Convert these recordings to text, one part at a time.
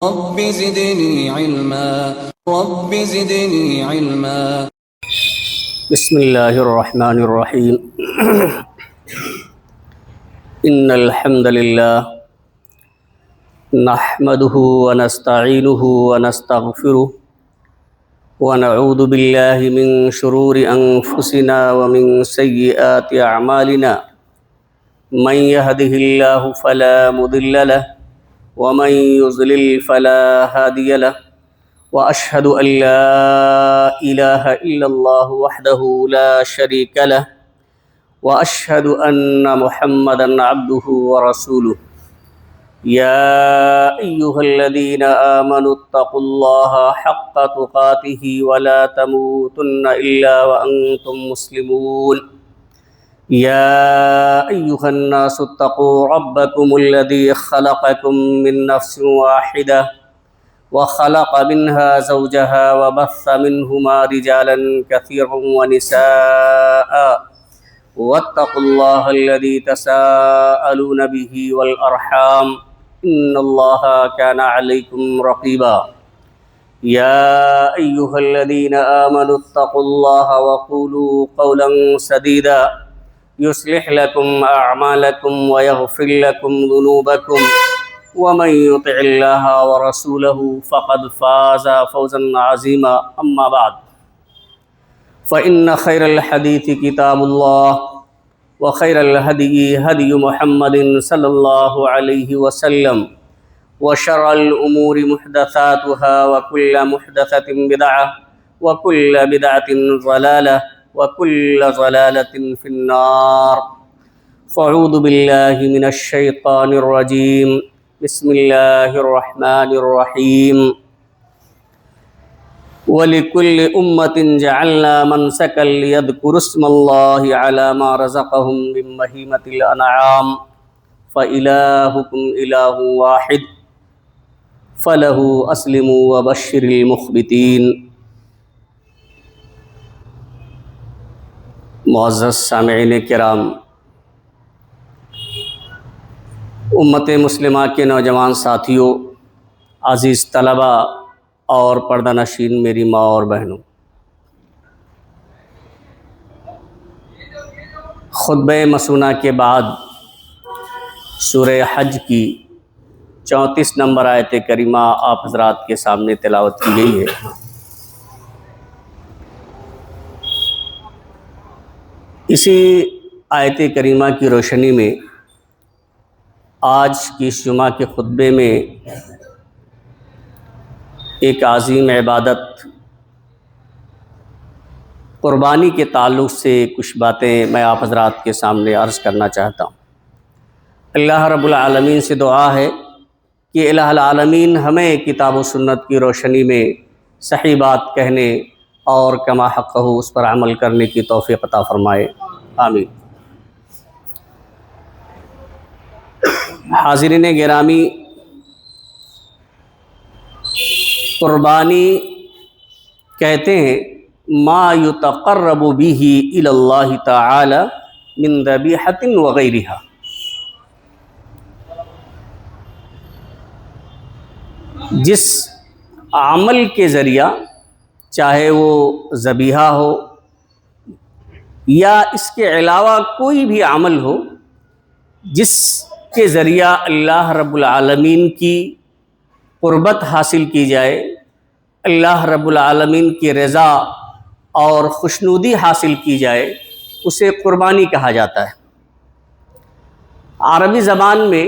رب زدني علما رب زدني علما. بسم اللہ الرحمن الرحیم ان الحمد للہ نحمده ونستعینه ونستغفره ونعوذ باللہ من شرور انفسنا ومن سیئات اعمالنا من يهده اللہ فلا مضل له ومن يضلل فلا هادي له وأشهد أن لا إله إلا الله وحده لا شريك له وأشهد أن محمدًا عبده ورسوله. يا أيها الذين آمنوا اتقوا الله حق تقاته ولا تموتن إلا وأنتم مسلمون. يا أيها الناس اتقوا ربكم الذي خلقكم من نفس واحدة وخلق منها زوجها وبث منهما رجالا كثيرا ونساء واتقوا الله الذي تساءلون به والأرحام إن الله كان عليكم رقيبا. يا أيها الذين آمنوا اتقوا الله وقولوا قولا سديدا يصلح لكم أعمالكم ويغفر لكم ذنوبكم ومن يطع الله ورسوله فقد فاز فوزا عظيما. أما بعد فإن خير الحديث كتاب الله وخير الهدي هدي محمد صلى الله عليه وسلم وشر الأمور محدثاتها وكل محدثة بدعة وكل بدعة ضلالة وكل ضلالة في النار. فاعوذ بالله من الشيطان الرجيم. بسم اللہ الرحمن الرحیم. وَلِكُلِّ أُمَّةٍ جَعَلْنَا مَنْسَكًا لِيَذْكُرُوا اسْمَ اللَّهِ عَلَى مَا رَزَقَهُم مِّن بَهِيمَةِ الْأَنْعَامِ فَإِلَٰهُكُمْ إِلَٰهٌ وَاحِدٌ فَلَهُ أَسْلِمُوا وَبَشِّرِ الْمُخْبِتِينَ. معزز سامعین کرام، امت مسلمہ کے نوجوان ساتھیوں، عزیز طلبہ اور پردہ نشین میری ماں اور بہنوں، خطبہ مسونہ کے بعد سورہ حج کی 34 نمبر آیت کریمہ آپ حضرات کے سامنے تلاوت کی گئی ہے. اسی آیت کریمہ کی روشنی میں آج کی اس جمعہ کے خطبے میں ایک عظیم عبادت قربانی کے تعلق سے کچھ باتیں میں آپ حضرات کے سامنے عرض کرنا چاہتا ہوں. اللہ رب العالمین سے دعا ہے کہ الہ العالمین ہمیں کتاب و سنت کی روشنی میں صحیح بات کہنے اور کما حقہ اس پر عمل کرنے کی توفیق عطا فرمائے. آمین. حاضرین گرامی، قربانی کہتے ہیں ما یتقرب به الی اللہ تعالی من ذبیحۃ وغیرہا. جس عمل کے ذریعہ، چاہے وہ ذبیحہ ہو یا اس کے علاوہ کوئی بھی عمل ہو، جس کے ذریعہ اللہ رب العالمین کی قربت حاصل کی جائے، اللہ رب العالمین کی رضا اور خوشنودی حاصل کی جائے، اسے قربانی کہا جاتا ہے. عربی زبان میں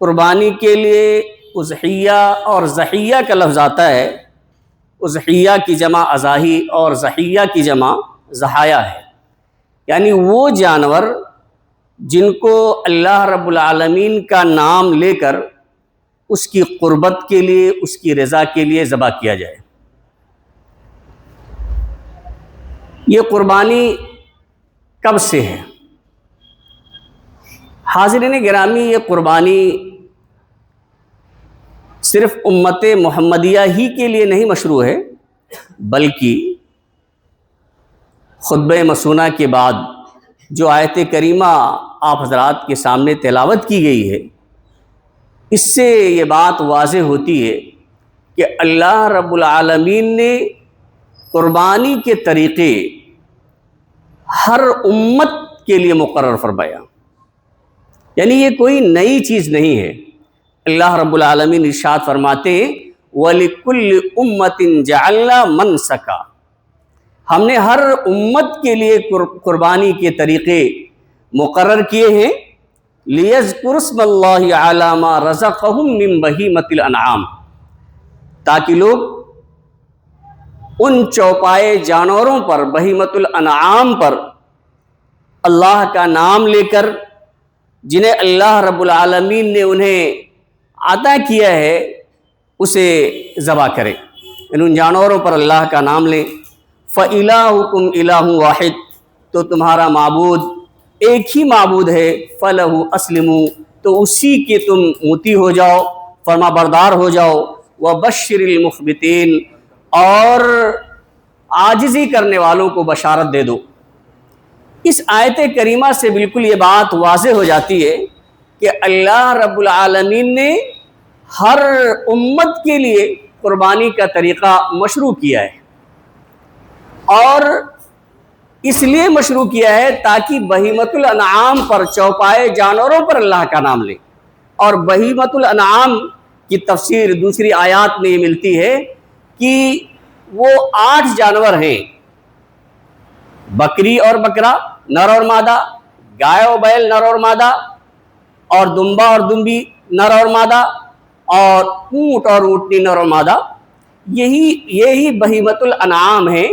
قربانی کے لیے اضحیہ اور ضحیہ کا لفظ آتا ہے. اضحیہ کی جمع اضاحی اور ضحیہ کی جمع ضحایا ہے، یعنی وہ جانور جن کو اللہ رب العالمین کا نام لے کر اس کی قربت کے لیے، اس کی رضا کے لیے ذبح کیا جائے. یہ قربانی کب سے ہے؟ حاضرین گرامی، یہ قربانی صرف امت محمدیہ ہی کے لیے نہیں مشروع ہے، بلکہ خطبہ مسونہ کے بعد جو آیت کریمہ آپ حضرات کے سامنے تلاوت کی گئی ہے، اس سے یہ بات واضح ہوتی ہے کہ اللہ رب العالمین نے قربانی کے طریقے ہر امت کے لیے مقرر فرمایا، یعنی یہ کوئی نئی چیز نہیں ہے۔ اللہ رب العالمین ارشاد فرماتے ہیں وَلِكُلِّ أُمَّةٍ جَعَلْنَا مَنْسَكًا، ہم نے ہر امت کے لیے قربانی کے طریقے مقرر کیے ہیں لِيَذْكُرُوا اسْمَ اللَّهِ عَلَى مَا رَزَقَهُم مِّن بَهِيمَةِ الْأَنْعَامِ، تاکہ لوگ ان چوپائے جانوروں پر، بہیمۃ الانعام پر اللہ کا نام لے کر جنہیں اللہ رب العالمین نے انہیں عطا کیا ہے اسے ذبح کریں، یعنی ان جانوروں پر اللہ کا نام لیں۔ فَإِلَٰهُكُمْ إِلَٰهٌ وَاحِدٌ، تو تمہارا معبود ایک ہی معبود ہے، فَلَهُ أَسْلِمُوا، تو اسی کے تم مطیع ہو جاؤ، فرما بردار ہو جاؤ۔ وَبَشِّرِ الْمُخْبِتِينَ، اور عاجزی کرنے والوں کو بشارت دے دو۔ اس آیت کریمہ سے بالکل یہ بات واضح ہو جاتی ہے کہ اللہ رب العالمین نے ہر امت کے لیے قربانی کا طریقہ مشروع کیا ہے، اور اس لیے مشروع کیا ہے تاکہ بہیمۃ الانعام پر، چوپائے جانوروں پر اللہ کا نام لیں۔ اور بہیمۃ الانعام کی تفسیر دوسری آیات میں یہ ملتی ہے کہ وہ 8 جانور ہیں، بکری اور بکرا نر اور مادہ، گائے اور بیل نر اور مادہ، اور دمبا اور دمبی نر اور مادہ، اور اونٹ اور اونٹنی نر اور مادہ، یہی بہیمۃ الانعام ہیں۔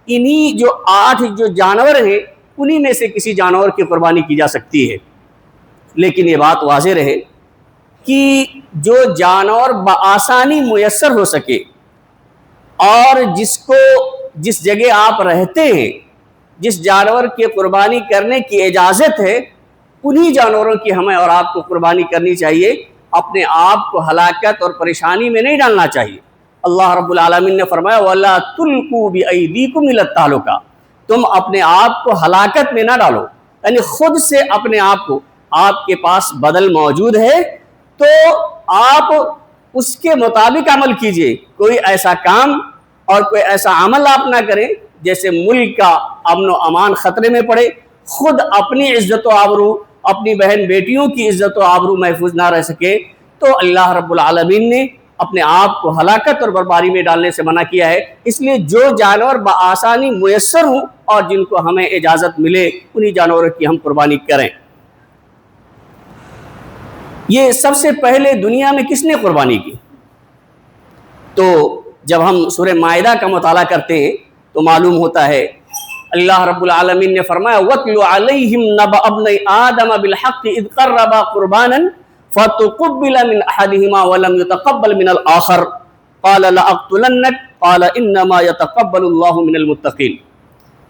انہی جو 8 جو جانور ہیں انہی میں سے کسی جانور کی قربانی کی جا سکتی ہے، لیکن یہ بات واضح رہے کہ جو جانور بآسانی میسر ہو سکے اور جس جگہ آپ رہتے ہیں، جس جانور کی قربانی کرنے کی اجازت ہے، انہی جانوروں کی ہمیں اور آپ کو قربانی کرنی چاہیے، اپنے آپ کو ہلاکت اور پریشانی میں نہیں ڈالنا چاہیے۔ اللہ رب العالمین نے فرمایا وَلَا تُلْقُوا بِأَيْدِيكُمْ إِلَى التَّهْلُكَةِ، تم اپنے آپ کو ہلاکت میں نہ ڈالو، یعنی خود سے اپنے آپ کو، آپ کے پاس بدل موجود ہے تو آپ اس کے مطابق عمل کیجئے، کوئی ایسا کام اور کوئی ایسا عمل آپ نہ کریں جیسے ملک کا امن و امان خطرے میں پڑے، خود اپنی عزت و آبرو، اپنی بہن بیٹیوں کی عزت و آبرو محفوظ نہ رہ سکے، تو اللہ رب العالمین نے اپنے آپ کو ہلاکت اور بربادی میں ڈالنے سے منع کیا ہے۔ اس لیے جو جانور بآسانی میسر ہوں اور جن کو ہمیں اجازت ملے انہی جانوروں کی ہم قربانی کریں۔ یہ سب سے پہلے دنیا میں کس نے قربانی کی؟ تو جب ہم سورہ مائدہ کا مطالعہ کرتے ہیں تو معلوم ہوتا ہے اللہ رب العالمین نے فرمایا وَاتْلُ عَلَيْهِمْ نَبَأَ ابْنَيْ آدَمَ بِالْحَقِّ إِذْ قَرَّبَا قُرْبَانًا فَتُقُبِّلَ مِنْ أَحَدِهِمَا وَلَمْ يُتَقَبَّلْ مِنَ الْآخَرِ قَالَ لَأَقْتُلَنَّكَ قَالَ إِنَّمَا يَتَقَبَّلُ اللَّهُ مِنَ الْمُتَّقِينَ۔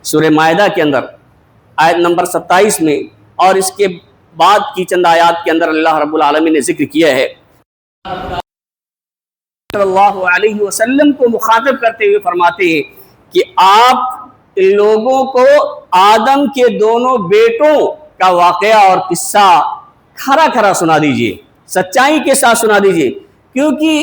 سورہ مائدہ کے اندر آیت نمبر 27 میں اور اس کے بعد کی چند آیات کے اندر اللہ رب العالمین نے ذکر کیا ہے، صلی اللہ علیہ وسلم کو مخاطب کرتے ہوئے فرماتے ہیں کہ آپ ان لوگوں کو آدم کے دونوں بیٹوں کا واقعہ اور قصہ کھرا کھرا سنا دیجئے، سچائی کے ساتھ سنا دیجئے، کیونکہ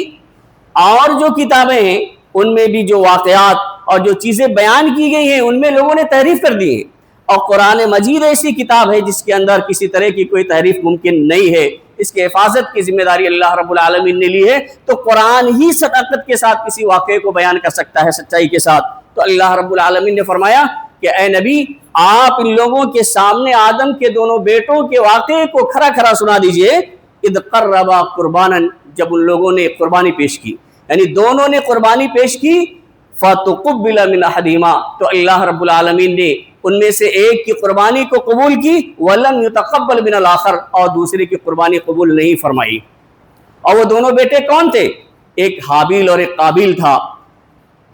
اور جو کتابیں ہیں ان میں بھی جو واقعات اور جو چیزیں بیان کی گئی ہیں ان میں لوگوں نے تحریف کر دی ہے، اور قرآن مجید ایسی کتاب ہے جس کے اندر کسی طرح کی کوئی تحریف ممکن نہیں ہے، اس کے حفاظت کی ذمہ داری اللہ رب العالمین نے لی ہے، تو قرآن ہی صداقت کے ساتھ کسی واقعے کو بیان کر سکتا ہے سچائی کے ساتھ۔ تو اللہ رب العالمین نے فرمایا کہ اے نبی آپ ان لوگوں کے سامنے آدم کے دونوں بیٹوں کے واقعے کو کھرا کھرا سنا دیجئے، اذ قربا قربانا، جب ان لوگوں نے قربانی پیش کی، یعنی دونوں نے قربانی پیش کی، فتقبل من احدہما، تو اللہ رب العالمین نے ان میں سے ایک کی قربانی کو قبول کی، ولم یتقبل من الاخر، اور دوسرے کی قربانی قبول نہیں فرمائی۔ اور وہ دونوں بیٹے کون تھے؟ ایک حابیل اور ایک قابیل تھا۔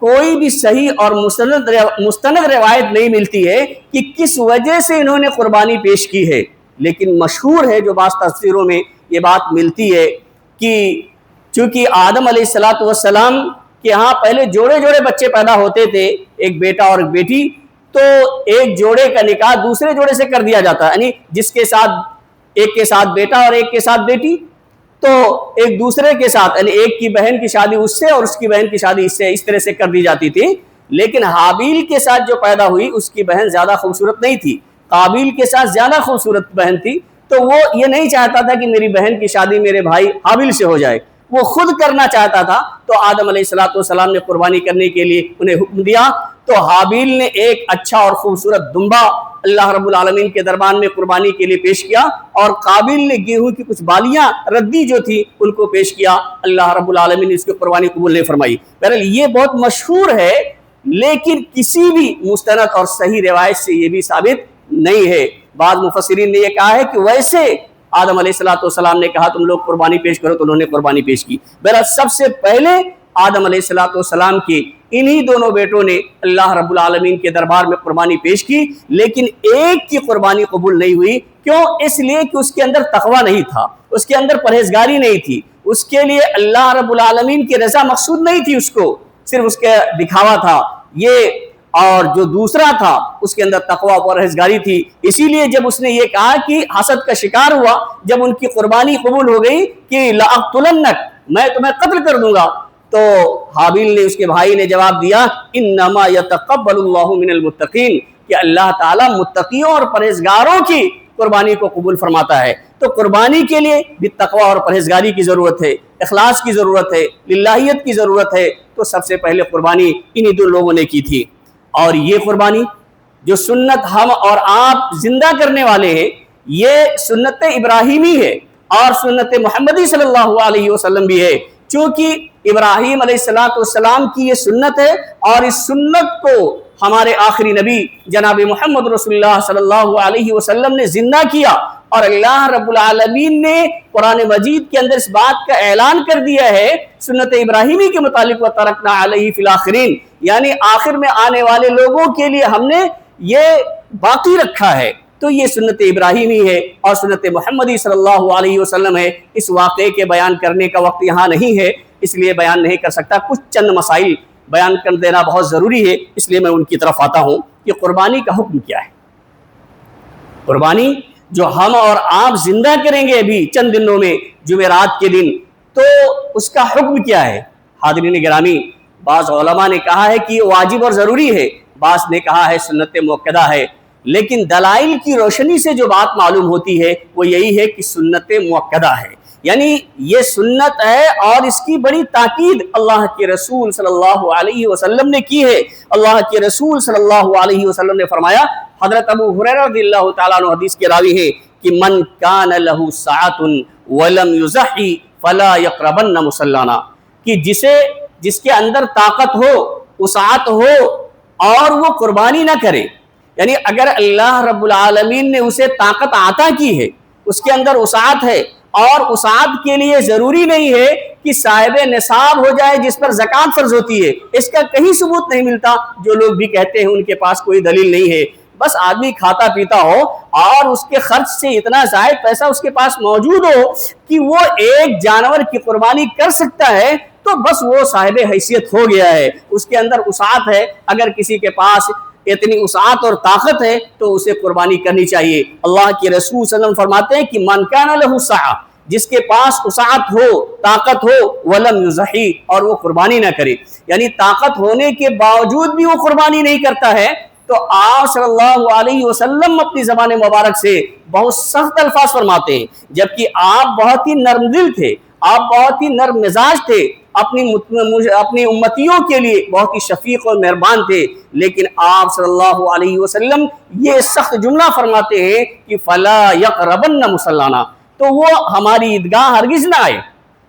کوئی بھی صحیح اور مستند روایت نہیں ملتی ہے کہ کس وجہ سے انہوں نے قربانی پیش کی ہے، لیکن مشہور ہے جو بعض تفسیروں میں یہ بات ملتی ہے کہ چونکہ آدم علیہ السلام کے ہاں پہلے جوڑے جوڑے بچے پیدا ہوتے تھے، ایک بیٹا اور ایک بیٹی، تو ایک جوڑے کا نکاح دوسرے جوڑے سے کر دیا جاتا ہے، یعنی جس کے ساتھ ایک کے ساتھ بیٹا اور ایک کے ساتھ بیٹی، تو تو ایک دوسرے کے ساتھ یعنی ایک کی بہن کی شادی اس سے اور اس کی بہن کی شادی اس سے اس طرح سے کر دی جاتی تھی. لیکن حابیل کے ساتھ جو پیدا ہوئی اس کی بہن زیادہ خوبصورت نہیں تھی, قابیل کے ساتھ زیادہ خوبصورت بہن تھی, تو وہ یہ نہیں چاہتا تھا کہ میری بہن کی شادی میرے بھائی حابیل سے ہو جائے, وہ خود کرنا چاہتا تھا. تو آدم علیہ السلام نے قربانی کرنے کے لیے انہیں حکم دیا, تو حابیل نے ایک اچھا اور خوبصورت دمبا اللہ رب العالمین کے دربار میں قربانی کے لیے پیش کیا, اور قابیل نے گیہوں کی کچھ بالیاں ردی جو تھی ان کو پیش کیا. اللہ رب العالمین نے اس کی قربانی قبول نہیں فرمائی. بہرحال یہ بہت مشہور ہے, لیکن کسی بھی مستند اور صحیح روایت سے یہ بھی ثابت نہیں ہے. بعض مفسرین نے یہ کہا ہے کہ ویسے آدم علیہ السلام نے کہا تم لوگ قربانی پیش کرو, تو انہوں نے قربانی پیش کی. بہرحال سب سے پہلے آدم علیہ السلام کے انہی دونوں بیٹوں نے اللہ رب العالمین کے دربار میں قربانی پیش کی, لیکن ایک کی قربانی قبول نہیں ہوئی. کیوں؟ اس لیے کہ اس کے اندر تقوی نہیں تھا, اس کے اندر پرہیزگاری نہیں تھی, اس کے لیے اللہ رب العالمین کی رضا مقصود نہیں تھی, اس کو صرف اس کا دکھاوا تھا یہ, اور جو دوسرا تھا اس کے اندر تقوی اور پرہیزگاری تھی. اسی لیے جب اس نے یہ کہا کہ حسد کا شکار ہوا, جب ان کی قربانی قبول ہو گئی کہ لأقتلنک, میں تمہیں قتل کر دوں گا, تو حابیل نے اس کے بھائی نے جواب دیا انما یتقبل اللہ من المتقین, کہ اللہ تعالیٰ متقیوں اور پرہیزگاروں کی قربانی کو قبول فرماتا ہے. تو قربانی کے لیے بھی تقوی اور پرہیزگاری کی ضرورت ہے, اخلاص کی ضرورت ہے, للہیت کی ضرورت ہے. تو سب سے پہلے قربانی انہی دو لوگوں نے کی تھی. اور یہ قربانی جو سنت ہم اور آپ زندہ کرنے والے ہیں, یہ سنت ابراہیمی ہے اور سنت محمدی صلی اللہ علیہ وسلم بھی ہے. چونکہ ابراہیم علیہ السلام کی یہ سنت ہے, اور اس سنت کو ہمارے آخری نبی جناب محمد رسول اللہ صلی اللہ علیہ وسلم نے زندہ کیا, اور اللہ رب العالمین نے قرآن مجید کے اندر اس بات کا اعلان کر دیا ہے سنت ابراہیمی کے متعلق وَتَرَكْنَا عَلَيْهِ فِي الْآخِرِينَ, یعنی آخر میں آنے والے لوگوں کے لیے ہم نے یہ باقی رکھا ہے. تو یہ سنت ابراہیمی ہے اور سنت محمدی صلی اللہ علیہ وسلم ہے. اس واقعے کے بیان کرنے کا وقت یہاں نہیں ہے, اس لیے بیان نہیں کر سکتا. کچھ چند مسائل بیان کر دینا بہت ضروری ہے, اس لیے میں ان کی طرف آتا ہوں کہ قربانی کا حکم کیا ہے. قربانی جو ہم اور آپ زندہ کریں گے ابھی چند دنوں میں جمعرات کے دن, تو اس کا حکم کیا ہے. حاضرین گرامی, بعض علماء نے کہا ہے کہ یہ واجب اور ضروری ہے, بعض نے کہا ہے سنت مؤکدہ ہے. لیکن دلائل کی روشنی سے جو بات معلوم ہوتی ہے وہ یہی ہے کہ سنت مؤکدہ ہے, یعنی یہ سنت ہے اور اس کی بڑی تاکید اللہ کے رسول صلی اللہ علیہ وسلم نے کی ہے. اللہ کے رسول صلی اللہ علیہ وسلم نے فرمایا, حضرت ابو ہریرہ رضی اللہ تعالیٰ عنہ حدیث کے راوی ہیں, کہ من کان لہ سعۃ ولم یضحی فلا یقربن مصلانا, کہ جس کے اندر طاقت ہو, وسعت ہو, اور وہ قربانی نہ کرے. یعنی اگر اللہ رب العالمین نے اسے طاقت عطا کی ہے, اس کے اندر وسعت ہے, اور وسعت کے لیے ضروری نہیں ہے کہ صاحب نصاب ہو جائے جس پر زکوٰۃ فرض ہوتی ہے, اس کا کہیں ثبوت نہیں ملتا. جو لوگ بھی کہتے ہیں ان کے پاس کوئی دلیل نہیں ہے, بس آدمی کھاتا پیتا ہو اور اس کے خرچ سے اتنا زائد پیسہ اس کے پاس موجود ہو کہ وہ ایک جانور کی قربانی کر سکتا ہے, تو بس وہ صاحب حیثیت ہو گیا ہے, اس کے اندر وسعت ہے. اگر کسی کے پاس اتنی وسعت اور طاقت ہے تو اسے قربانی کرنی چاہیے. اللہ کے رسول صلی اللہ علیہ وسلم فرماتے ہیں کہ من کان لہ سعۃ, جس کے پاس وسعت ہو, طاقت ہو, ولم یضحی, اور وہ قربانی نہ کرے, یعنی طاقت ہونے کے باوجود بھی وہ قربانی نہیں کرتا ہے, تو آپ صلی اللہ علیہ وسلم اپنی زبان مبارک سے بہت سخت الفاظ فرماتے ہیں. جبکہ آپ بہت ہی نرم دل تھے, آپ بہت ہی نرم مزاج تھے, اپنی امتیوں کے لیے بہت ہی شفیق اور مہربان تھے, لیکن آپ صلی اللہ علیہ وسلم یہ سخت جملہ فرماتے ہیں کہ فلا یقربن مصلانا, تو وہ ہماری عیدگاہ ہرگز نہ آئے.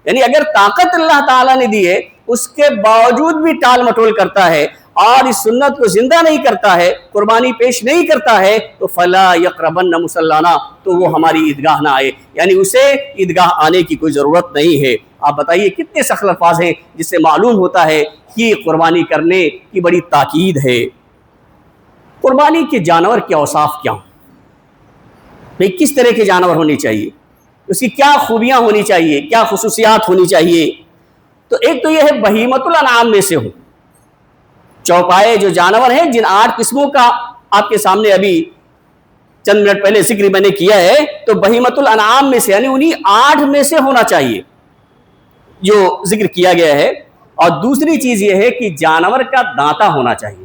یعنی اگر طاقت اللہ تعالیٰ نے دی ہے, اس کے باوجود بھی ٹال مٹول کرتا ہے اور اس سنت کو زندہ نہیں کرتا ہے, قربانی پیش نہیں کرتا ہے, تو فلا یقربن مصلانا, تو وہ ہماری عیدگاہ نہ آئے, یعنی اسے عیدگاہ آنے کی کوئی ضرورت نہیں ہے. آپ بتائیے کتنے سخت الفاظ ہیں جس سے معلوم ہوتا ہے کہ قربانی کرنے کی بڑی تاکید ہے. قربانی کے جانور کے اوصاف کیا ہوں, بھئی کس طرح کے جانور ہونے چاہیے, اس کی کیا خوبیاں ہونی چاہیے, کیا خصوصیات ہونی چاہیے. تو ایک تو یہ ہے بہیمۃ الانعام میں سے ہو, چوپائے جو جانور ہیں, جن 8 قسموں کا آپ کے سامنے ابھی چند منٹ پہلے ذکر میں نے کیا ہے، تو بہیمۃ الانعام میں سے یعنی انہی 8 میں سے ہونا چاہیے جو ذکر کیا گیا ہے۔ اور دوسری چیز یہ ہے کہ جانور کا دانتا ہونا چاہیے۔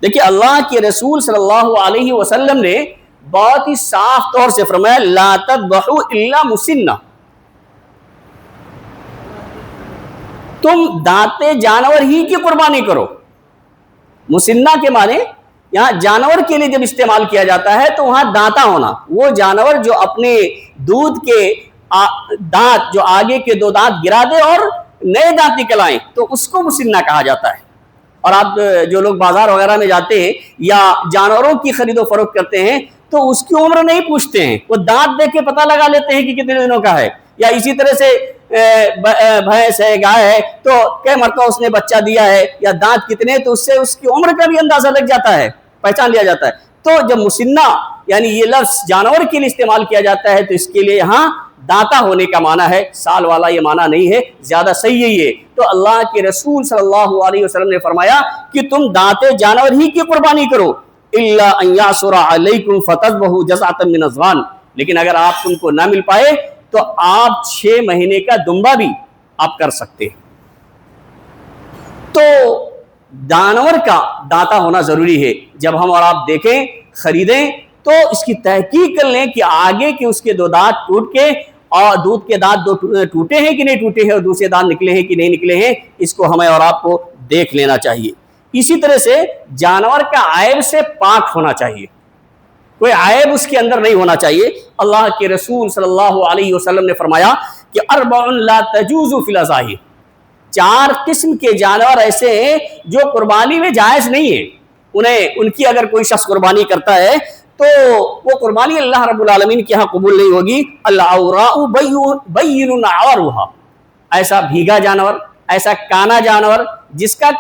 دیکھیے اللہ کے رسول صلی اللہ علیہ وسلم نے بہت ہی صاف طور سے فرمایا لا تذبحوا الا مسنہ، تم دانتے جانور ہی کی قربانی کرو۔ مسنہ کے معنی یہاں جانور کے لیے جب استعمال کیا جاتا ہے تو وہاں دانتا ہونا، وہ جانور جو اپنے دودھ کے دانت جو آگے کے 2 دانت گرا دے اور نئے دانت نکل آئیں تو اس کو مسنہ کہا جاتا ہے۔ اور آپ جو لوگ بازار وغیرہ میں جاتے ہیں یا جانوروں کی خرید و فروخت کرتے ہیں تو اس کی عمر نہیں پوچھتے ہیں، وہ دانت دیکھ کے پتہ لگا لیتے ہیں کہ کتنے دنوں کا ہے۔ یا اسی طرح سے بھینس ہے، گائے ہے، تو کئی مرتبہ اس نے بچہ دیا ہے یا دانت کتنے، تو اس سے اس کی عمر کا بھی اندازہ لگ جاتا ہے، پہچان لیا جاتا ہے۔ تو جب مسنہ یعنی یہ لفظ جانور کے لیے استعمال کیا جاتا ہے تو اس کے لیے یہاں دانتا ہونے کا معنی ہے، سال والا یہ معنی نہیں ہے، زیادہ صحیح ہے یہ۔ تو اللہ کے رسول صلی اللہ علیہ وسلم نے فرمایا کہ تم دانتے جانور ہی کی قربانی کرو، الا ان یعثر علیکم فتذبحوا جزعۃ من اضغان، لیکن اگر آپ تم کو نہ مل پائے تو آپ 6 مہینے کا دمبا بھی آپ کر سکتے ہیں۔ تو جانور کا دانتا ہونا ضروری ہے۔ جب ہم اور آپ دیکھیں خریدیں تو اس کی تحقیق کر لیں کہ آگے کے اس کے 2 دانت ٹوٹ کے اور دودھ کے دانت 2 ٹوٹے ہیں کہ نہیں ٹوٹے ہیں اور دوسرے دانت نکلے ہیں کہ نہیں نکلے ہیں، اس کو ہمیں اور آپ کو دیکھ لینا چاہیے۔ اسی طرح سے جانور کا عیب سے پاک ہونا چاہیے، کوئی عیب اس کے اندر نہیں ہونا چاہیے۔ اللہ کے رسول صلی اللہ علیہ وسلم نے فرمایا کہ 4 لا تجوز فی الاضاحی، 4 قسم کے جانور ایسے ہیں جو قربانی میں جائز نہیں ہیں، ان کی اگر کوئی شخص قربانی کرتا ہے تو وہ قربانی اللہ رب العالمین کے ہاں قبول نہیں ہوگی۔ العوراء بین عورها، ایسا بھیگا جانور، ایسا کانا جانور جس کا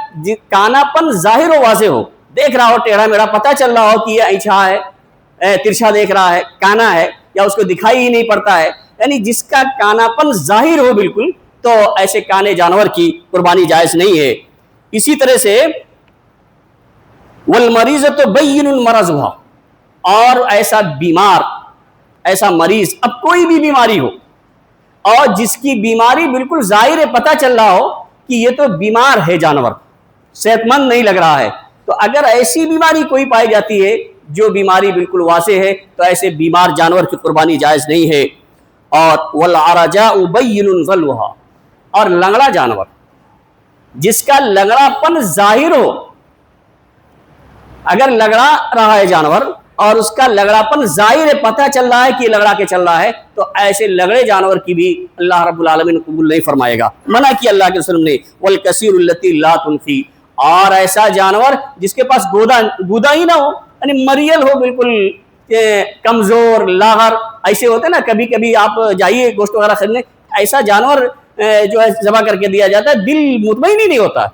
کانا پن ظاہر و واضح ہو، دیکھ رہا ہو ٹیڑھا میڑھا، پتہ چل رہا ہو کہ یہ ایچھا ہے، ترچھا دیکھ رہا ہے، کانا ہے، یا اس کو دکھائی ہی نہیں پڑتا ہے، یعنی جس کا کانا پن ظاہر ہو بالکل، تو ایسے کانے جانور کی قربانی جائز نہیں ہے۔ اسی طرح سے والمریضۃ بین مرضها، اور ایسا بیمار، ایسا مریض، اب کوئی بھی بیماری ہو اور جس کی بیماری بالکل ظاہر پتہ چل رہا ہو کہ یہ تو بیمار ہے جانور، صحت مند نہیں لگ رہا ہے، تو اگر ایسی بیماری کوئی پائی جاتی ہے جو بیماری بالکل واضح ہے تو ایسے بیمار جانور کی قربانی جائز نہیں ہے۔ اور والعرجاء بین ظلوها، اور لنگڑا جانور جس کا لنگڑا پن ظاہر ہو، اگر لگڑا رہا ہے جانور اور اس کا لگڑا پن ظاہر ہے، پتہ چل رہا ہے کہ یہ لگڑا کے چل رہا ہے، تو ایسے لگڑے جانور کی بھی اللہ رب العالمین قبول نہیں فرمائے گا، منع کیا اللہ کے رسول نے۔ والکثیر التی لا تنفی، اور ایسا جانور جس کے پاس گودا ہی نہ ہو، یعنی مریل ہو، بالکل کمزور لاغر، ایسے ہوتے ہیں نا، کبھی کبھی آپ جائیے گوشت وغیرہ خریدنے، ایسا جانور جو ہے ذبح کر کے دیا جاتا ہے، دل مطمئن ہی نہیں ہوتا۔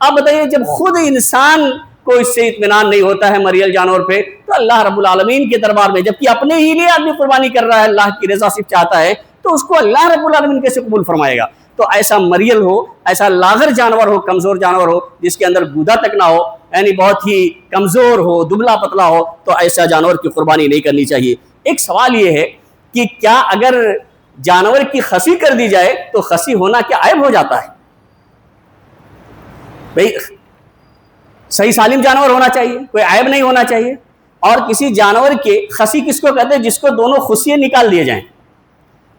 اب بتائیے جب خود انسان کو اس سے اطمینان نہیں ہوتا ہے مریل جانور پہ، تو اللہ رب العالمین کے دربار میں جبکہ اپنے ہی لیے آدمی قربانی کر رہا ہے، اللہ کی رضا صرف چاہتا ہے، تو اس کو اللہ رب العالمین کیسے قبول فرمائے گا؟ تو ایسا مریل ہو، ایسا لاغر جانور ہو، کمزور جانور ہو جس کے اندر گودا تک نہ ہو، یعنی بہت ہی کمزور ہو، دبلا پتلا ہو، تو ایسا جانور کی قربانی نہیں کرنی چاہیے۔ ایک سوال یہ ہے کہ کیا اگر جانور کی خصی کر دی جائے تو خصی ہونا کیا عیب ہو جاتا ہے؟ بھئی صحیح سالم جانور ہونا چاہیے، کوئی عیب نہیں ہونا چاہیے۔ اور کسی جانور کے خصی کس کو کہتے ہیں؟ جس کو دونوں خصیے نکال دیے جائیں،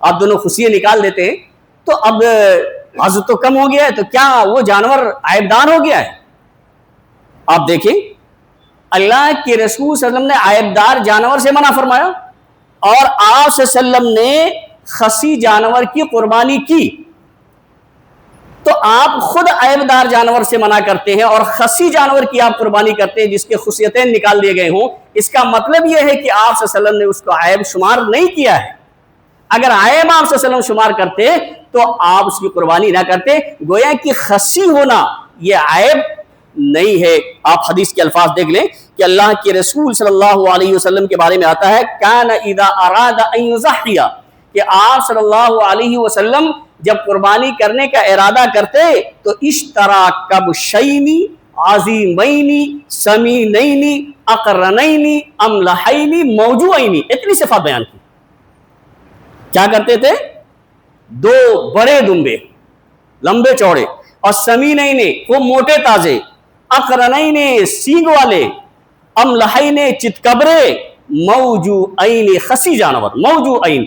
آپ دونوں خصیے نکال دیتے ہیں تو اب عزت تو کم ہو گیا ہے، تو کیا وہ جانور عیبدار ہو گیا ہے؟ آپ دیکھیں اللہ کے رسول صلی اللہ علیہ وسلم نے عیبدار جانور سے منع فرمایا، اور آپ صلی اللہ علیہ وسلم نے خصی جانور کی قربانی کی، تو آپ خود عیبدار جانور سے منع کرتے ہیں اور خصی جانور کی آپ قربانی کرتے ہیں جس کے خصیتیں نکال دیے گئے ہوں۔ اس کا مطلب یہ ہے کہ آپ صلی اللہ علیہ وسلم نے اس کو عیب شمار نہیں کیا ہے۔ اگر عیب آپ صلی اللہ علیہ وسلم شمار کرتے تو آپ اس کی قربانی نہ کرتے، گویا کہ خصی ہونا یہ عیب نہیں ہے۔ آپ حدیث کے الفاظ دیکھ لیں کہ اللہ کے رسول صلی اللہ علیہ وسلم کے بارے میں آتا ہے کان اذا اراد ان یضحی، کہ آپ صلی اللہ علیہ وسلم جب قربانی کرنے کا ارادہ کرتے تو اشترا کبشین عظیمین سمینین اقرنینی املحینی موجوعینی، اتنی صفات بیان کی. کیا کرتے تھے؟ دو بڑے دمبے لمبے چوڑے، اور سمینین وہ موٹے تازے، اقرنین سینگ والے، املحین چتکبرے، موجوعین خسی جانور. موجوعین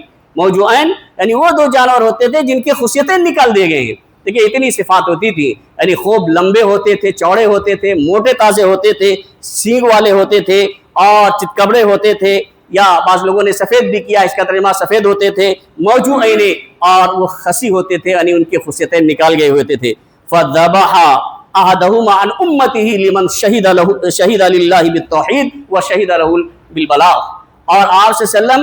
یعنی وہ دو جانور ہوتے تھے جن کی خصیتیں نکال دیے گئے ہیں. دیکھیں اتنی صفات ہوتی تھی، یعنی خوب لمبے ہوتے تھے، چوڑے ہوتے تھے، موٹے تازے ہوتے تھے، سینگ والے ہوتے تھے، اور چتکبرے ہوتے تھے، یا بعض لوگوں نے سفید بھی کیا، اس کا ترجمہ سفید ہوتے تھے. موجوعین اور وہ خسی ہوتے تھے، یعنی ان کی خصیتیں نکال گئے ہوتے تھے. فذبح احدهما عن امته لمن شهد لله بالتوحید وشهد له بالبلاغ. اور آپ صلی اللہ علیہ وسلم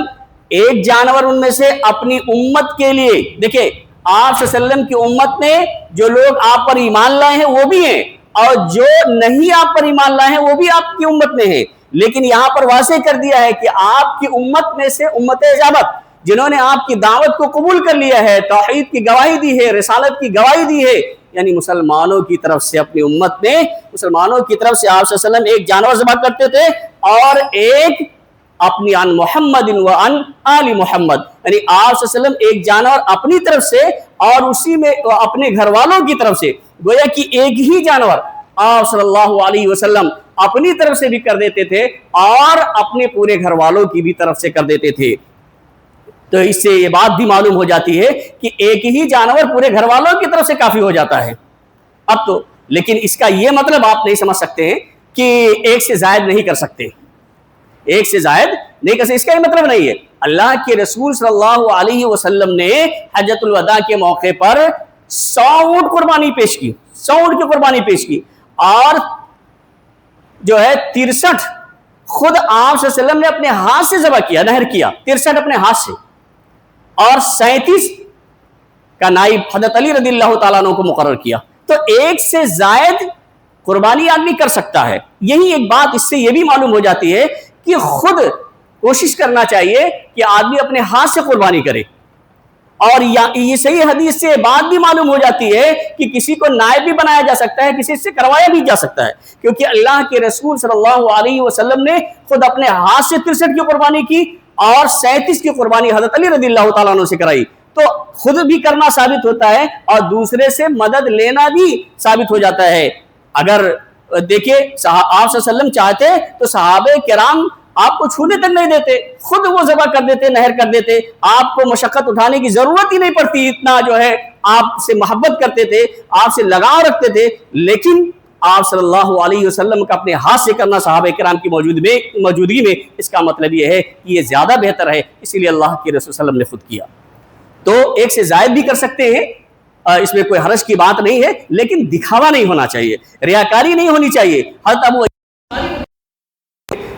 ایک جانور ان میں سے اپنی امت کے لیے، دیکھیں آپ صلی اللہ علیہ وسلم کی امت میں جو لوگ آپ پر ایمان لائے ہیں وہ بھی ہیں، اور جو نہیں آپ پر ایمان لائے ہیں وہ بھی آپ کی امت میں ہیں. لیکن یہاں پر واضح کر دیا ہے کہ آپ کی امت میں سے امت اجابت، جنہوں نے آپ کی دعوت کو قبول کر لیا ہے، توحید کی گواہی دی ہے، رسالت کی گواہی دی ہے، یعنی مسلمانوں کی طرف سے اپنی امت میں مسلمانوں کی طرف سے آپ صلی اللہ علیہ وسلم ایک جانور ذبح کرتے تھے، اور ایک اپنی عن محمد و عن آل محمد، یعنی آپ صلی اللہ علیہ وسلم ایک جانور اپنی طرف سے اور اسی میں اپنے گھر والوں کی طرف سے، گویا کہ ایک ہی جانور آپ صلی اللہ علیہ وسلم اپنی طرف سے بھی کر دیتے تھے اور اپنے پورے گھر والوں کی بھی طرف سے کر دیتے تھے. تو اس سے یہ بات بھی معلوم ہو جاتی ہے کہ ایک ہی جانور پورے گھر والوں کی طرف سے کافی ہو جاتا ہے. اب تو لیکن اس کا یہ مطلب آپ نہیں سمجھ سکتے ہیں کہ ایک سے زائد نہیں کر سکتے، ایک سے زائد نہیں کر سکتے، اس کا یہ مطلب نہیں ہے. اللہ کے رسول صلی اللہ علیہ وسلم نے حجۃ الوداع کے موقع پر 100 اونٹ قربانی پیش کی، 100 اونٹ کی قربانی پیش کی، اور جو ہے 63 خود آپ صلی اللہ علیہ وسلم نے اپنے ہاتھ سے ذبح کیا، نہر کیا 63 اپنے ہاتھ سے، اور 37 کا نائب حضرت علی رضی اللہ تعالیٰ عنہ کو مقرر کیا. تو ایک سے زائد قربانی آدمی کر سکتا ہے. یہی ایک بات اس سے یہ بھی معلوم ہو جاتی ہے کہ خود کوشش کرنا چاہیے کہ آدمی اپنے ہاتھ سے قربانی کرے. اور یہ صحیح حدیث سے بات بھی معلوم ہو جاتی ہے کہ کسی کو نائب بھی بنایا جا سکتا ہے، کسی سے کروایا بھی جا سکتا ہے، کیونکہ اللہ کے رسول صلی اللہ علیہ وسلم نے خود اپنے ہاتھ سے 63 کی قربانی کی اور 37 کی قربانی حضرت علی رضی اللہ تعالیٰ عنہ سے کرائی. تو خود بھی کرنا ثابت ہوتا ہے اور دوسرے سے مدد لینا بھی ثابت ہو جاتا ہے. اگر دیکھیں آپ صلی اللہ علیہ وسلم چاہتے تو صحابہ کرام آپ کو چھونے تک نہیں دیتے، خود وہ ذبح کر دیتے، نہر کر دیتے، آپ کو مشقت اٹھانے کی ضرورت ہی نہیں پڑتی، اتنا جو ہے آپ سے محبت کرتے تھے، آپ سے لگاؤ رکھتے تھے. لیکن آپ صلی اللہ علیہ وسلم کا اپنے ہاتھ سے کرنا صحابہ کرام کی موجودگی میں، اس کا مطلب یہ ہے کہ یہ زیادہ بہتر ہے، اسی لیے اللہ کے رسول صلی اللہ علیہ وسلم نے خود کیا. تو ایک سے زائد بھی کر سکتے ہیں، اس میں کوئی حرج کی بات نہیں ہے، لیکن دکھاوا نہیں ہونا چاہیے، ریاکاری نہیں ہونی چاہیے. حضرت ابو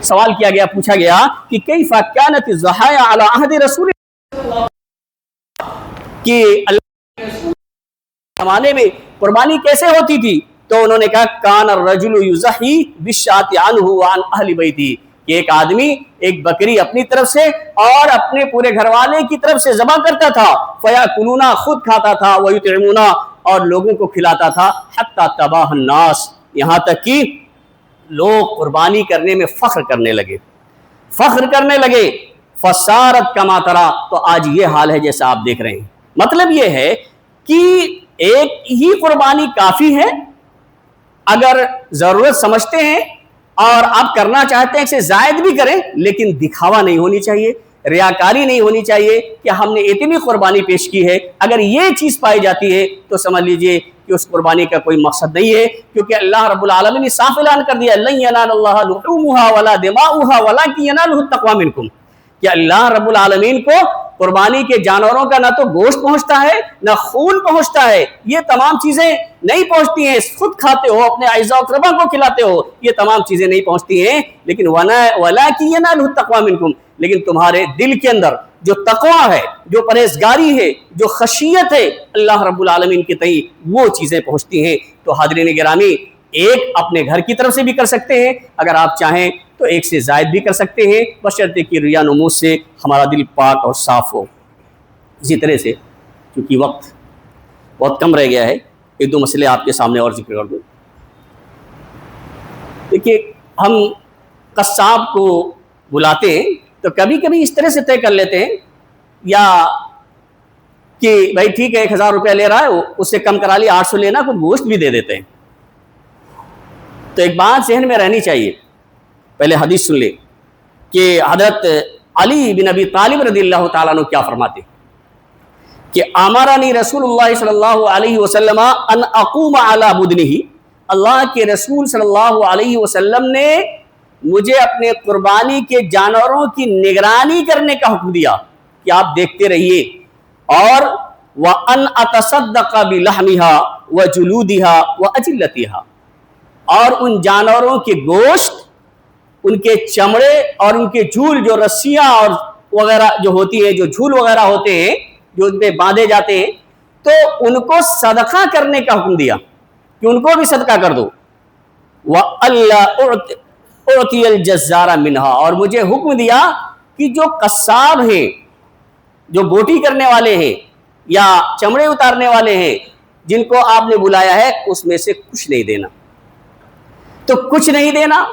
سوال کیا گیا، پوچھا گیا کہ کیف کانت الضحایا علی عہد رسول اللہ، کہ اللہ کے رسول کے زمانے میں قربانی کیسے ہوتی تھی؟ تو انہوں نے کہا کان الرجل یضحی بالشاۃ عنہ وعن اہل بیتہ، کہ ایک آدمی ایک بکری اپنی طرف سے اور اپنے پورے گھر والے کی طرف سے ذبح کرتا تھا، فیاکلون خود کھاتا تھا، ویطعمون اور لوگوں کو کھلاتا تھا، حتی تباہ الناس یہاں تک کہ لوگ قربانی کرنے میں فخر کرنے لگے، فصارت کما ترا، تو آج یہ حال ہے جیسا آپ دیکھ رہے ہیں. مطلب یہ ہے کہ ایک ہی قربانی کافی ہے اگر ضرورت سمجھتے ہیں اور آپ کرنا چاہتے ہیں، ایک سے زائد بھی کریں، لیکن دکھاوا نہیں ہونی چاہیے، ریاکاری نہیں ہونی چاہیے کہ ہم نے اتنی قربانی پیش کی ہے. اگر یہ چیز پائی جاتی ہے تو سمجھ لیجئے کہ اس قربانی کا کوئی مقصد نہیں ہے، کیونکہ اللہ رب العالمین نے صاف اعلان کر دیا لن ینال اللہ لحومها ولا دماؤها ولکن ینالہ التقوی منکم، کہ اللہ رب العالمین کو قربانی کے جانوروں کا نہ تو گوشت پہنچتا ہے نہ خون پہنچتا ہے، یہ تمام چیزیں نہیں پہنچتی ہیں. خود کھاتے ہو، اپنے اعزاء و اقربا کو کھلاتے ہو، یہ تمام چیزیں نہیں پہنچتی ہیں، لیکن ولکن ینالہ التقوی منکم، لیکن تمہارے دل کے اندر جو تقوی ہے، جو پرہیزگاری ہے، جو خشیت ہے اللہ رب العالمین کے تئیں، وہ چیزیں پہنچتی ہیں. تو حاضرین گرامی، ایک اپنے گھر کی طرف سے بھی کر سکتے ہیں، اگر آپ چاہیں تو ایک سے زائد بھی کر سکتے ہیں، بشرطے کہ ریا نموز سے ہمارا دل پاک اور صاف ہو. اسی طرح سے کیونکہ وقت بہت کم رہ گیا ہے، ایک دو مسئلے آپ کے سامنے اور ذکر کر دوں. دیکھیے، ہم قصاب کو بلاتے ہیں تو کبھی کبھی اس طرح سے طے کر لیتے ہیں یا کہ بھائی ٹھیک ہے 1000 روپیہ لے رہا ہے اس سے کم کرا لیا 800 لینا، کچھ گوشت بھی دے دیتے ہیں۔ تو ایک بات ذہن میں رہنی چاہیے، پہلے حدیث سن لے کہ حضرت علی بن ابی طالب رضی اللہ تعالیٰ عنہ کیا فرماتے ہیں کہ امرنی رسول اللہ صلی اللہ علیہ وسلم ان اقوم علی بدنہ، اللہ کے رسول صلی اللہ علیہ وسلم نے مجھے اپنے قربانی کے جانوروں کی نگرانی کرنے کا حکم دیا کہ آپ دیکھتے رہیے، اور وَأَنْ أَتَصَدَّقَ بِلَحْمِهَا وَجُلُودِهَا وَأَجِلَّتِهَا، اور ان جانوروں کے گوشت، ان کے چمڑے اور ان کے جھول، جو رسیاں اور وغیرہ جو ہوتی ہیں، جو جھول وغیرہ ہوتے ہیں جو ان پہ باندھے جاتے ہیں، تو ان کو صدقہ کرنے کا حکم دیا کہ ان کو بھی صدقہ کر دو۔ وَأَلَّا أُعْطِيَ الْجَزَّارَ مِنْهَا، اور مجھے حکم دیا کہ جو قصاب ہیں، جو بوٹی کرنے والے ہیں یا چمڑے اتارنے والے ہیں، جن کو آپ نے بلایا ہے اس میں سے کچھ نہیں دینا۔ تو کچھ نہیں دینا،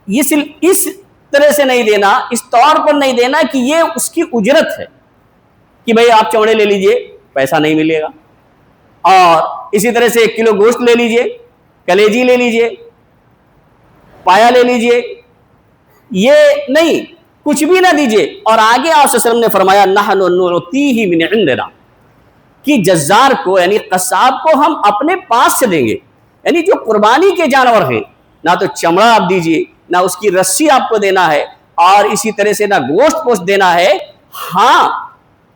اس طرح سے نہیں دینا، اس طور پر نہیں دینا کہ یہ اس کی اجرت ہے کہ بھئی آپ چمڑے لے لیجئے، پیسہ نہیں ملے گا، اور اسی طرح سے 1 کلو گوشت لے لیجئے، کلیجی لے لیجئے، پایا لے لیجئے، یہ نہیں، کچھ بھی نہ دیجئے۔ اور آگے آپ صلی اللہ علیہ وسلم نے فرمایا نحن نعطیہ من عندنا، کہ جزار کو یعنی قصاب کو ہم اپنے پاس سے دیں گے، یعنی جو قربانی کے جانور ہیں، نہ تو چمڑا آپ دیجئے، نہ اس کی رسی آپ کو دینا ہے، اور اسی طرح سے نہ گوشت پوشت دینا ہے۔ ہاں،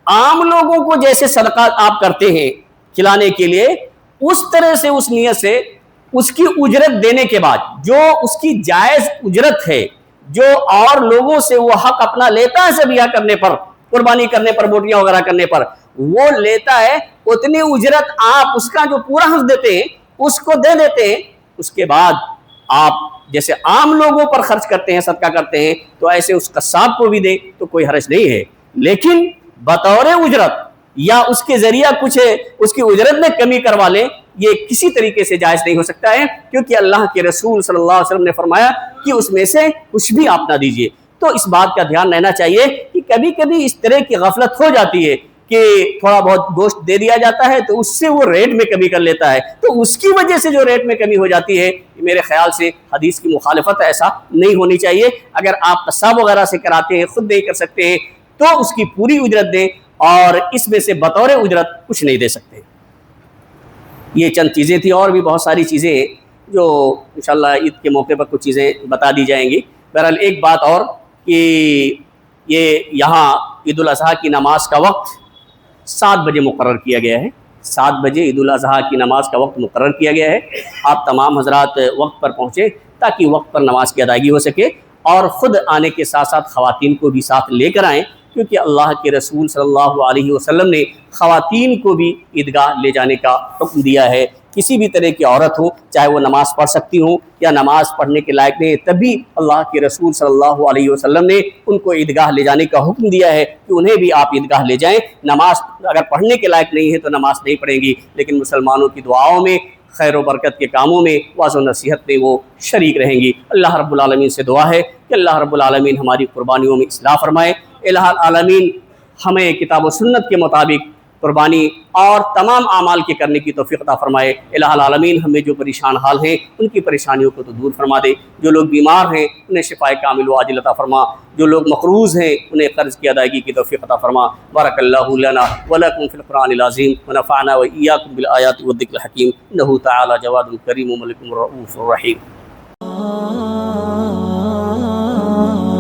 عام لوگوں کو جیسے صدقہ آپ کرتے ہیں کھلانے کے لیے، اس طرح سے اس نیت سے اس کی اجرت دینے کے بعد، جو اس کی جائز اجرت ہے، جو اور لوگوں سے وہ حق اپنا لیتا ہے ذبیحہ کرنے پر، قربانی کرنے پر، بوٹیاں وغیرہ کرنے پر، وہ لیتا ہے، اتنی اجرت آپ اس کا جو پورا حق دیتے ہیں اس کو دے دیتے ہیں۔ اس کے بعد آپ جیسے عام لوگوں پر خرچ کرتے ہیں، صدقہ کرتے ہیں، تو ایسے اس قصاب کو بھی دیں تو کوئی حرج نہیں ہے، لیکن بطور اجرت یا اس کے ذریعہ کچھ اس کی اجرت میں کمی کروا لیں، یہ کسی طریقے سے جائز نہیں ہو سکتا ہے، کیونکہ اللہ کے رسول صلی اللہ علیہ وسلم نے فرمایا کہ اس میں سے کچھ بھی آپ نہ دیجئے۔ تو اس بات کا دھیان رہنا چاہیے کہ کبھی کبھی اس طرح کی غفلت ہو جاتی ہے کہ تھوڑا بہت گوشت دے دیا جاتا ہے تو اس سے وہ ریٹ میں کمی کر لیتا ہے، تو اس کی وجہ سے جو ریٹ میں کمی ہو جاتی ہے، میرے خیال سے حدیث کی مخالفت ہے، ایسا نہیں ہونی چاہیے۔ اگر آپ قصاب وغیرہ سے کراتے ہیں، خود نہیں کر سکتے ہیں، تو اس کی پوری اجرت دیں، اور اس میں سے بطور اجرت کچھ نہیں دے سکتے۔ یہ چند چیزیں تھیں، اور بھی بہت ساری چیزیں ہیں جو انشاءاللہ عید کے موقع پر کچھ چیزیں بتا دی جائیں گی۔ بہرحال ایک بات اور کہ یہ یہاں عید الاضحیٰ کی نماز کا وقت 7 بجے مقرر کیا گیا ہے، 7 بجے عید الاضحیٰ کی نماز کا وقت مقرر کیا گیا ہے۔ آپ تمام حضرات وقت پر پہنچیں تاکہ وقت پر نماز کی ادائیگی ہو سکے، اور خود آنے کے ساتھ ساتھ خواتین کو بھی ساتھ لے کر آئیں، کیونکہ اللہ کے رسول صلی اللہ علیہ وسلم نے خواتین کو بھی عیدگاہ لے جانے کا حکم دیا ہے۔ کسی بھی طرح کی عورت ہو، چاہے وہ نماز پڑھ سکتی ہوں یا نماز پڑھنے کے لائق نہیں، تب بھی اللہ کے رسول صلی اللہ علیہ وسلم نے ان کو عیدگاہ لے جانے کا حکم دیا ہے کہ انہیں بھی آپ عیدگاہ لے جائیں۔ نماز اگر پڑھنے کے لائق نہیں ہے تو نماز نہیں پڑھیں گی، لیکن مسلمانوں کی دعاؤں میں، خیر و برکت کے کاموں میں، واعظ و نصیحت میں وہ شریک رہیں گی۔ اللہ رب العالمین سے دعا ہے کہ اللہ رب العالمین ہماری قربانیوں میں اصلاح فرمائے۔ الہ العالمین ہمیں کتاب و سنت کے مطابق قربانی اور تمام اعمال کے کرنے کی توفیق عطا فرمائے۔ الہ العالمین ہمیں جو پریشان حال ہیں ان کی پریشانیوں کو تو دور فرما دے، جو لوگ بیمار ہیں انہیں شفائے کامل و عاجل عطا فرما، جو لوگ مقروض ہیں انہیں قرض کی ادائیگی کی توفیق عطا فرما۔ بارک اللہ لنا ولکم فی القرآن العظیم ونفعنا وإیاکم بالآیات والذکر الحکیم، انہ تعالی جواد کریم ملک رؤوف رحیم۔